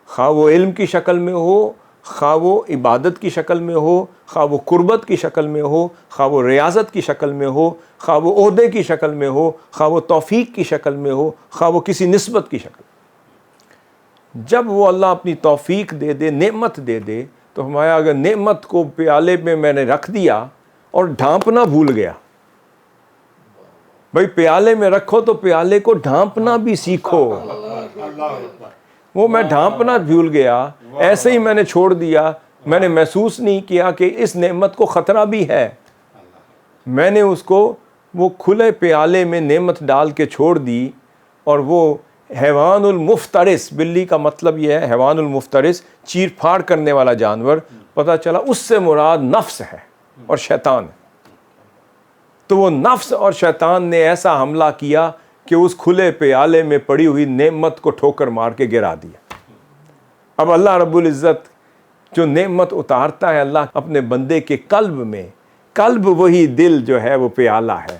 خواہ وہ علم کی شکل میں ہو، خواہ وہ عبادت کی شکل میں ہو، خواہ وہ قربت کی شکل میں ہو، خواہ وہ ریاضت کی شکل میں ہو، خواہ وہ عہدے کی شکل میں ہو، خواہ وہ توفیق کی شکل میں ہو، خواہ وہ کسی نسبت کی شکل میں، جب وہ اللہ اپنی توفیق دے دے، نعمت دے دے، تو فرمایا اگر نعمت کو پیالے میں نے رکھ دیا اور ڈھانپنا بھول گیا، بھائی پیالے میں رکھو تو پیالے کو ڈھانپنا بھی سیکھو، وہ میں ڈھانپنا بھول گیا، ایسے ہی میں نے چھوڑ دیا، میں نے محسوس نہیں کیا کہ اس نعمت کو خطرہ بھی ہے، میں نے اس کو وہ کھلے پیالے میں نعمت ڈال کے چھوڑ دی، اور وہ حیوان المفترس، بلی کا مطلب یہ ہے حیوان المفترس، چیر پھاڑ کرنے والا جانور، پتہ چلا اس سے مراد نفس ہے اور شیطان ہے۔ تو وہ نفس اور شیطان نے ایسا حملہ کیا کہ اس کھلے پیالے میں پڑی ہوئی نعمت کو ٹھوکر مار کے گرا دیا۔ اب اللہ رب العزت جو نعمت اتارتا ہے اللہ اپنے بندے کے قلب میں، قلب وہی دل جو ہے وہ پیالہ ہے،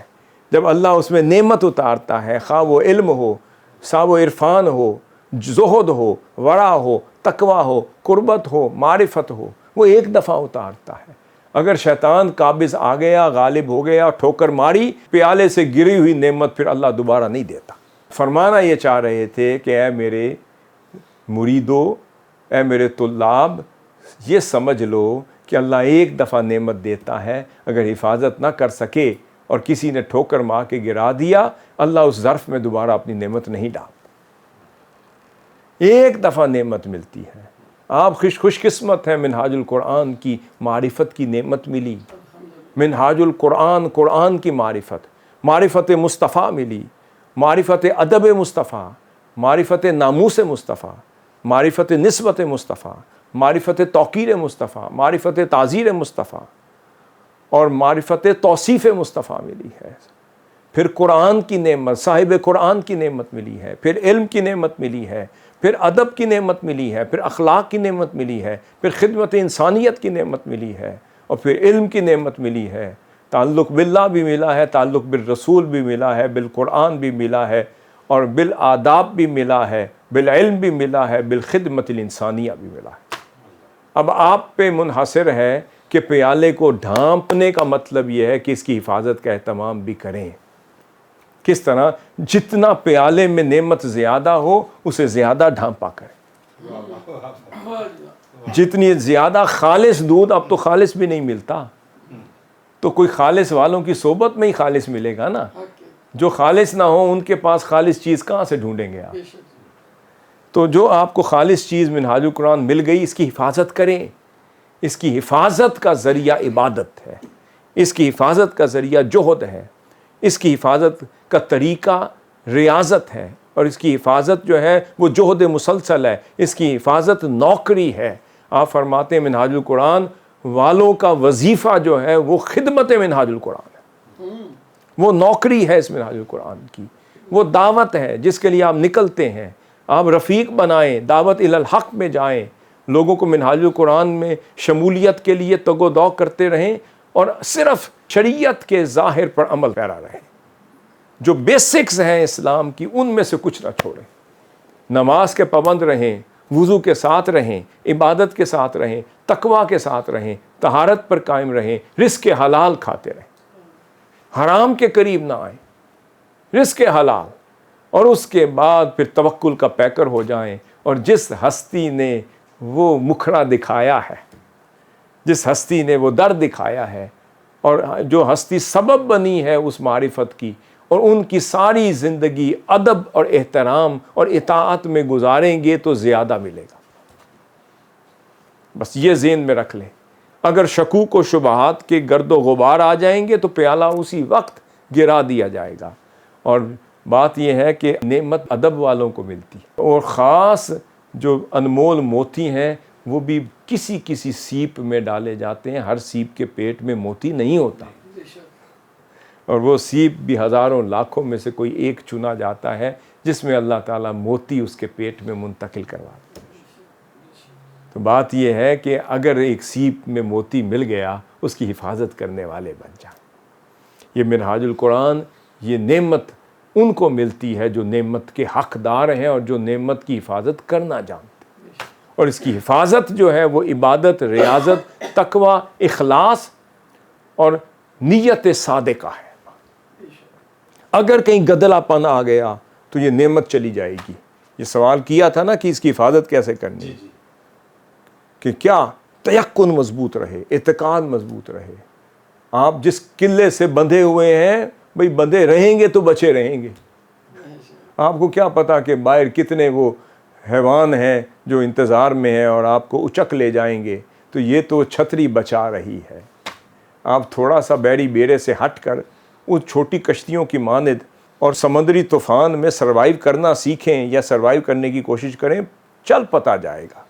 جب اللہ اس میں نعمت اتارتا ہے، خواہ وہ علم ہو، خواہ وہ عرفان ہو، زہد ہو، ورع ہو، تقوی ہو، قربت ہو، معرفت ہو، وہ ایک دفعہ اتارتا ہے۔ اگر شیطان قابض آ گیا، غالب ہو گیا، ٹھوکر ماری، پیالے سے گری ہوئی نعمت پھر اللہ دوبارہ نہیں دیتا۔ فرمانا یہ چاہ رہے تھے کہ اے میرے مریدو، اے میرے طلاب، یہ سمجھ لو کہ اللہ ایک دفعہ نعمت دیتا ہے، اگر حفاظت نہ کر سکے اور کسی نے ٹھوکر مار کے گرا دیا، اللہ اس ظرف میں دوبارہ اپنی نعمت نہیں ڈالتا۔ ایک دفعہ نعمت ملتی ہے، آپ خوش قسمت ہیں، منہاج القرآن کی معرفت کی نعمت ملی، منہاج القرآن، قرآن کی معرفت مصطفیٰ ملی، معرفت ادب مصطفیٰ، معرفت ناموس مصطفیٰ، معرفت نسبت مصطفیٰ، معرفت توقیر مصطفیٰ، معرفت تعزیر مصطفیٰ اور معرفت توصیف مصطفیٰ ملی ہے۔ پھر قرآن کی نعمت، صاحب قرآن کی نعمت ملی ہے، پھر علم کی نعمت ملی ہے، پھر ادب کی نعمت ملی ہے، پھر اخلاق کی نعمت ملی ہے، پھر خدمت انسانیت کی نعمت ملی ہے، اور پھر علم کی نعمت ملی ہے، تعلق باللہ بھی ملا ہے، تعلق بالرسول بھی ملا ہے، بالقرآن بھی ملا ہے، اور بالآداب بھی ملا ہے، بالعلم بھی ملا ہے، بالخدمت الانسانیہ بھی ملا ہے۔ اب آپ پہ منحصر ہے کہ پیالے کو ڈھانپنے کا مطلب یہ ہے کہ اس کی حفاظت کا اہتمام بھی کریں۔ کس طرح؟ جتنا پیالے میں نعمت زیادہ ہو اسے زیادہ ڈھانپا کریں۔ جتنی زیادہ خالص دودھ، اب تو خالص بھی نہیں ملتا، تو کوئی خالص والوں کی صحبت میں ہی خالص ملے گا نا، جو خالص نہ ہو ان کے پاس خالص چیز کہاں سے ڈھونڈیں گے آپ؟ تو جو آپ کو خالص چیز منہاج القرآن مل گئی، اس کی حفاظت کریں۔ اس کی حفاظت کا ذریعہ عبادت ہے، اس کی حفاظت کا ذریعہ جہد ہے، اس کی حفاظت کا طریقہ ریاضت ہے، اور اس کی حفاظت جو ہے وہ جہد مسلسل ہے، اس کی حفاظت نوکری ہے۔ آپ فرماتے ہیں منہاج القرآن والوں کا وظیفہ جو ہے وہ خدمت منہاج القرآن ہے، وہ نوکری ہے اس منہاج القرآن کی، وہ دعوت ہے جس کے لیے آپ نکلتے ہیں۔ آپ رفیق بنائیں، دعوت الی الحق میں جائیں، لوگوں کو منہاج القرآن میں شمولیت کے لیے تگ و دو کرتے رہیں، اور صرف شریعت کے ظاہر پر عمل پیرا رہیں، جو بیسکس ہیں اسلام کی ان میں سے کچھ نہ چھوڑیں۔ نماز کے پابند رہیں، وضو کے ساتھ رہیں، عبادت کے ساتھ رہیں، تقوی کے ساتھ رہیں، طہارت پر قائم رہیں، رزق حلال کھاتے رہیں، حرام کے قریب نہ آئیں، رزق حلال، اور اس کے بعد پھر توکل کا پیکر ہو جائیں۔ اور جس ہستی نے وہ مکھڑا دکھایا ہے، جس ہستی نے وہ در دکھایا ہے، اور جو ہستی سبب بنی ہے اس معرفت کی، اور ان کی ساری زندگی ادب اور احترام اور اطاعت میں گزاریں گے تو زیادہ ملے گا۔ بس یہ ذہن میں رکھ لیں، اگر شکوک و شبہات کے گرد و غبار آ جائیں گے تو پیالہ اسی وقت گرا دیا جائے گا۔ اور بات یہ ہے کہ نعمت ادب والوں کو ملتی ہے، اور خاص جو انمول موتی ہیں وہ بھی کسی سیپ میں ڈالے جاتے ہیں، ہر سیپ کے پیٹ میں موتی نہیں ہوتا، اور وہ سیپ بھی ہزاروں لاکھوں میں سے کوئی ایک چنا جاتا ہے جس میں اللہ تعالیٰ موتی اس کے پیٹ میں منتقل کروا دے۔ تو بات یہ ہے کہ اگر ایک سیپ میں موتی مل گیا، اس کی حفاظت کرنے والے بن جائیں۔ یہ منہاج القرآن، یہ نعمت ان کو ملتی ہے جو نعمت کے حقدار ہیں اور جو نعمت کی حفاظت کرنا جانتے ہیں، اور اس کی حفاظت جو ہے وہ عبادت، ریاضت، تقوی، اخلاص اور نیت صادقہ ہے۔ اگر کہیں گدلا پن آ گیا تو یہ نعمت چلی جائے گی۔ یہ سوال کیا تھا نا کہ اس کی حفاظت کیسے کرنی ہے، کہ کیا تیقن مضبوط رہے، اعتقاد مضبوط رہے۔ آپ جس قلعے سے بندھے ہوئے ہیں بھئی بندھے رہیں گے تو بچے رہیں گے۔ آپ کو کیا پتا کہ باہر کتنے وہ حیوان ہیں جو انتظار میں ہیں اور آپ کو اچک لے جائیں گے، تو یہ تو چھتری بچا رہی ہے۔ آپ تھوڑا سا بیڑی بیڑے سے ہٹ کر ان چھوٹی کشتیوں کی مانند اور سمندری طوفان میں سروائیو کرنا سیکھیں یا سروائیو کرنے کی کوشش کریں، چل پتا جائے گا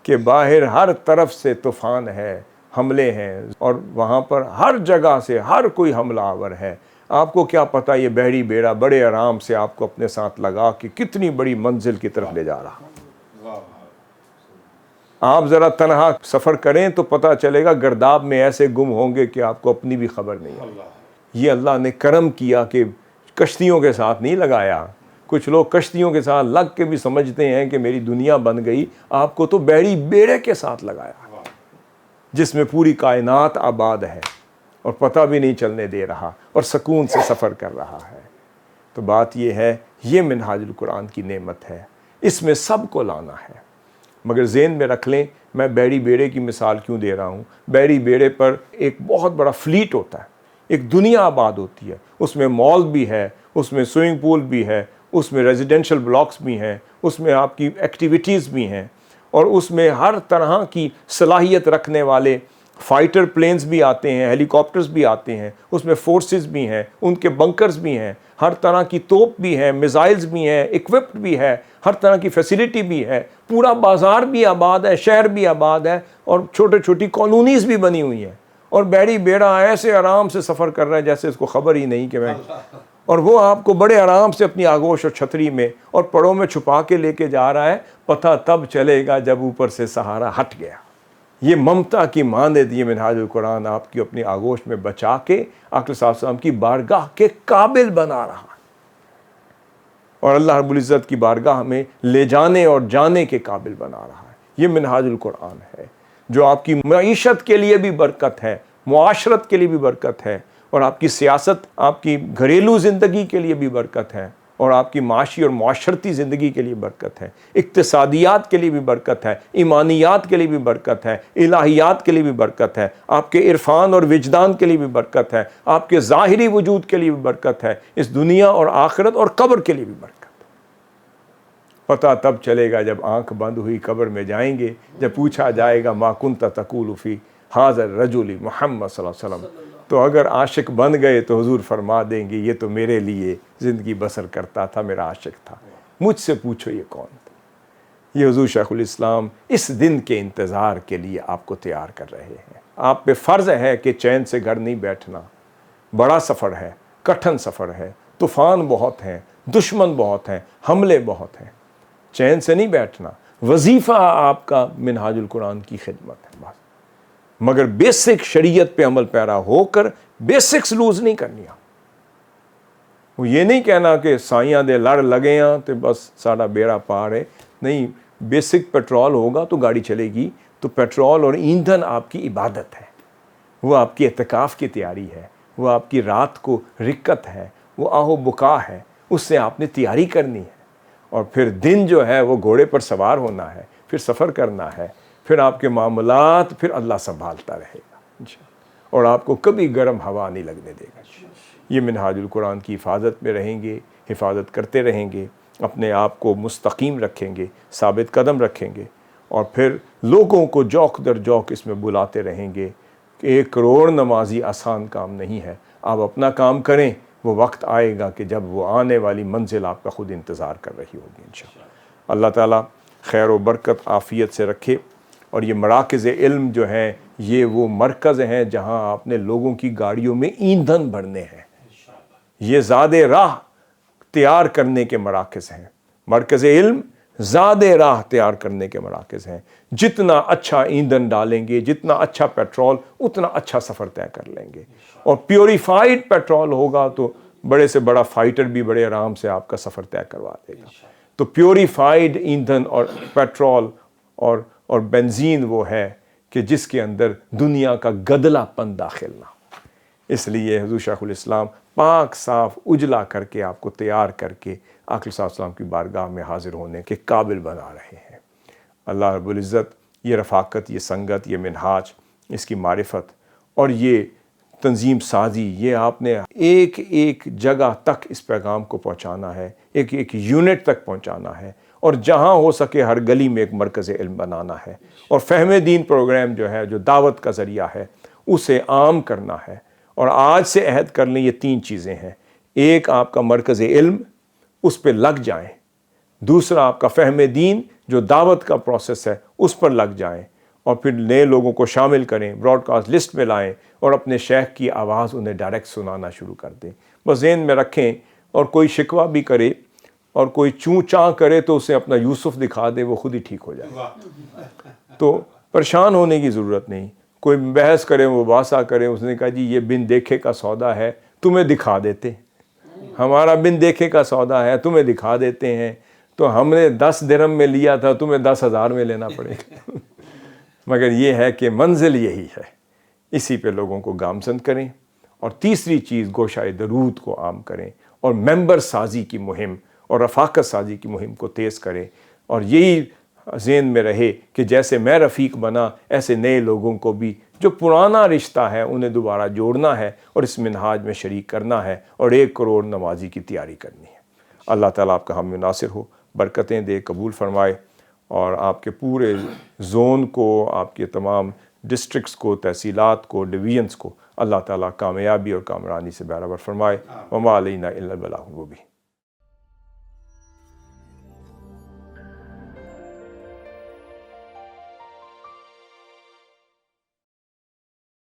کہ باہر ہر طرف سے طوفان ہے، حملے ہیں، اور وہاں پر ہر جگہ سے ہر کوئی حملہ آور ہے۔ آپ کو کیا پتا یہ بحری بیڑا بڑے آرام سے آپ کو اپنے ساتھ لگا کہ کتنی بڑی منزل کی طرف لے جا رہا۔ آپ ذرا تنہا سفر کریں تو پتہ چلے گا گرداب میں ایسے گم ہوں گے کہ آپ کو اپنی بھی خبر نہیں ہے۔ یہ اللہ نے کرم کیا کہ کشتیوں کے ساتھ نہیں لگایا۔ کچھ لوگ کشتیوں کے ساتھ لگ کے بھی سمجھتے ہیں کہ میری دنیا بن گئی، آپ کو تو بحری بیڑے کے ساتھ لگایا جس میں پوری کائنات آباد ہے اور پتہ بھی نہیں چلنے دے رہا اور سکون سے سفر کر رہا ہے۔ تو بات یہ ہے، یہ منہاج القرآن کی نعمت ہے، اس میں سب کو لانا ہے۔ مگر ذہن میں رکھ لیں، میں بحری بیڑے کی مثال کیوں دے رہا ہوں؟ بحری بیڑے پر ایک بہت بڑا فلیٹ ہوتا ہے، ایک دنیا آباد ہوتی ہے، اس میں مال بھی ہے، اس میں سوئمنگ پول بھی ہے، اس میں ریزیڈینشل بلاکس بھی ہیں، اس میں آپ کی ایکٹیویٹیز بھی ہیں، اور اس میں ہر طرح کی صلاحیت رکھنے والے فائٹر پلینز بھی آتے ہیں، ہیلی کاپٹرز بھی آتے ہیں، اس میں فورسز بھی ہیں، ان کے بنکرز بھی ہیں، ہر طرح کی توپ بھی ہیں، میزائلز بھی ہیں، اکوپڈ بھی ہے، ہر طرح کی فیسیلیٹی بھی ہے، پورا بازار بھی آباد ہے، شہر بھی آباد ہے، اور چھوٹے چھوٹی کالونیز بھی بنی ہوئی ہیں، اور بحری بیڑا ایسے آرام سے سفر کر رہا ہے جیسے اس کو خبر ہی نہیں کہ میں، اور وہ آپ کو بڑے آرام سے اپنی آگوش اور چھتری میں اور پڑوں میں چھپا کے لے کے جا رہا ہے۔ پتہ تب چلے گا جب اوپر سے سہارا ہٹ گیا۔ یہ ممتا کی مانند یہ منہاج القرآن آپ کی اپنی آگوش میں بچا کے آقا صلی اللہ علیہ وسلم کی بارگاہ کے قابل بنا رہا ہے، اور اللہ رب العزت کی بارگاہ میں لے جانے اور جانے کے قابل بنا رہا ہے۔ یہ منہاج القرآن ہے جو آپ کی معیشت کے لیے بھی برکت ہے، معاشرت کے لیے بھی برکت ہے، اور آپ کی سیاست، آپ کی گھریلو زندگی کے لیے بھی برکت ہے، اور آپ کی معاشی اور معاشرتی زندگی کے لیے برکت ہے، اقتصادیات کے لیے بھی برکت ہے، ایمانیات کے لیے بھی برکت ہے، الہیات کے لیے بھی برکت ہے، آپ کے عرفان اور وجدان کے لیے بھی برکت ہے، آپ کے ظاہری وجود کے لیے بھی برکت ہے، اس دنیا اور آخرت اور قبر کے لیے بھی برکت ہے۔ پتہ تب چلے گا جب آنکھ بند ہوئی قبر میں جائیں گے، جب پوچھا جائے گا ما کنت تقول فی ھذا الرجل محمد صلی اللہ علیہ وسلم، تو اگر عاشق بن گئے تو حضور فرما دیں گے یہ تو میرے لیے زندگی بسر کرتا تھا، میرا عاشق تھا، مجھ سے پوچھو یہ کون تھا۔ یہ حضور شیخ الاسلام اس دن کے انتظار کے لیے آپ کو تیار کر رہے ہیں۔ آپ پہ فرض ہے کہ چین سے گھر نہیں بیٹھنا، بڑا سفر ہے، کٹھن سفر ہے، طوفان بہت ہیں، دشمن بہت ہیں، حملے بہت ہیں، چین سے نہیں بیٹھنا۔ وظیفہ آپ کا منہاج القرآن کی خدمت ہے بس، مگر بیسک شریعت پہ عمل پیرا ہو کر بیسکس لوز نہیں کرنی۔ وہ یہ نہیں کہنا کہ سائیاں دے لڑ لگے ہاں تو بس سارا بیڑا پار ہے، نہیں، بیسک پیٹرول ہوگا تو گاڑی چلے گی۔ تو پیٹرول اور ایندھن آپ کی عبادت ہے، وہ آپ کی اعتکاف کی تیاری ہے، وہ آپ کی رات کو رکت ہے، وہ آہو بکا ہے، اس سے آپ نے تیاری کرنی ہے، اور پھر دن جو ہے وہ گھوڑے پر سوار ہونا ہے، پھر سفر کرنا ہے، پھر آپ کے معاملات پھر اللہ سنبھالتا رہے گا، اور آپ کو کبھی گرم ہوا نہیں لگنے دے گا۔ یہ منہاج القرآن کی حفاظت میں رہیں گے، حفاظت کرتے رہیں گے، اپنے آپ کو مستقیم رکھیں گے، ثابت قدم رکھیں گے، اور پھر لوگوں کو جوق در جوق اس میں بلاتے رہیں گے کہ 1 کروڑ نمازی آسان کام نہیں ہے، آپ اپنا کام کریں، وہ وقت آئے گا کہ جب وہ آنے والی منزل آپ کا خود انتظار کر رہی ہوگی انشاءاللہ۔ اللہ تعالیٰ خیر و برکت عافیت سے رکھے، اور یہ مراکز علم جو ہیں یہ وہ مرکز ہیں جہاں آپ نے لوگوں کی گاڑیوں میں ایندھن بھرنے ہیں۔ یہ زاد راہ تیار کرنے کے مراکز ہیں، مرکز علم زاد راہ تیار کرنے کے مراکز ہیں۔ جتنا اچھا ایندھن ڈالیں گے، جتنا اچھا پیٹرول، اتنا اچھا سفر طے کر لیں گے۔ اور پیوریفائڈ پیٹرول ہوگا تو بڑے سے بڑا فائٹر بھی بڑے آرام سے آپ کا سفر طے کروا دے گا۔ تو پیوریفائڈ ایندھن اور پیٹرول اور بنزین وہ ہے کہ جس کے اندر دنیا کا گدلا پن داخل نہ ہو۔ اس لیے حضور شیخ الاسلام پاک صاف اجلا کر کے آپ کو تیار کر کے آقا صلی اللہ علیہ وسلم کی بارگاہ میں حاضر ہونے کے قابل بنا رہے ہیں۔ اللہ رب العزت یہ رفاقت، یہ سنگت، یہ منہاج، اس کی معرفت اور یہ تنظیم سازی، یہ آپ نے ایک ایک جگہ تک اس پیغام کو پہنچانا ہے، ایک ایک یونٹ تک پہنچانا ہے، اور جہاں ہو سکے ہر گلی میں ایک مرکز علم بنانا ہے، اور فہم دین پروگرام جو ہے، جو دعوت کا ذریعہ ہے، اسے عام کرنا ہے۔ اور آج سے عہد کر لیں، یہ 3 چیزیں ہیں۔ ایک آپ کا مرکز علم، اس پہ لگ جائیں۔ دوسرا آپ کا فہم دین، جو دعوت کا پروسیس ہے، اس پر لگ جائیں، اور پھر نئے لوگوں کو شامل کریں، براڈ کاسٹ لسٹ میں لائیں، اور اپنے شیخ کی آواز انہیں ڈائریکٹ سنانا شروع کر دیں۔ بس ذہن میں رکھیں، اور کوئی شکوہ بھی کرے اور کوئی چوں چاں کرے تو اسے اپنا یوسف دکھا دے، وہ خود ہی ٹھیک ہو جائے۔ تو پریشان ہونے کی ضرورت نہیں۔ کوئی بحث کرے، وہ باسا کرے، اس نے کہا جی یہ بن دیکھے کا سودا ہے، تمہیں دکھا دیتے، ہمارا بن دیکھے کا سودا ہے، تمہیں دکھا دیتے ہیں، تو ہم نے 10 درہم میں لیا تھا، تمہیں 10,000 میں لینا پڑے گا۔ مگر یہ ہے کہ منزل یہی ہے، اسی پہ لوگوں کو گامزن کریں۔ اور تیسری چیز، گوشہ درود کو عام کریں، اور ممبر سازی کی مہم اور رفاقت سازی کی مہم کو تیز کریں، اور یہی ذہن میں رہے کہ جیسے میں رفیق بنا، ایسے نئے لوگوں کو بھی جو پرانا رشتہ ہے انہیں دوبارہ جوڑنا ہے، اور اس منہاج میں شریک کرنا ہے، اور 1 کروڑ نمازی کی تیاری کرنی ہے۔ اللہ تعالیٰ آپ کا حامی ناصر ہو، برکتیں دے، قبول فرمائے، اور آپ کے پورے زون کو، آپ کے تمام ڈسٹرکٹس کو، تحصیلات کو، ڈویژنس کو اللہ تعالیٰ کامیابی اور کامرانی سے بہرہ بر فرمائے۔ وما علینا الا البلاغ المبین۔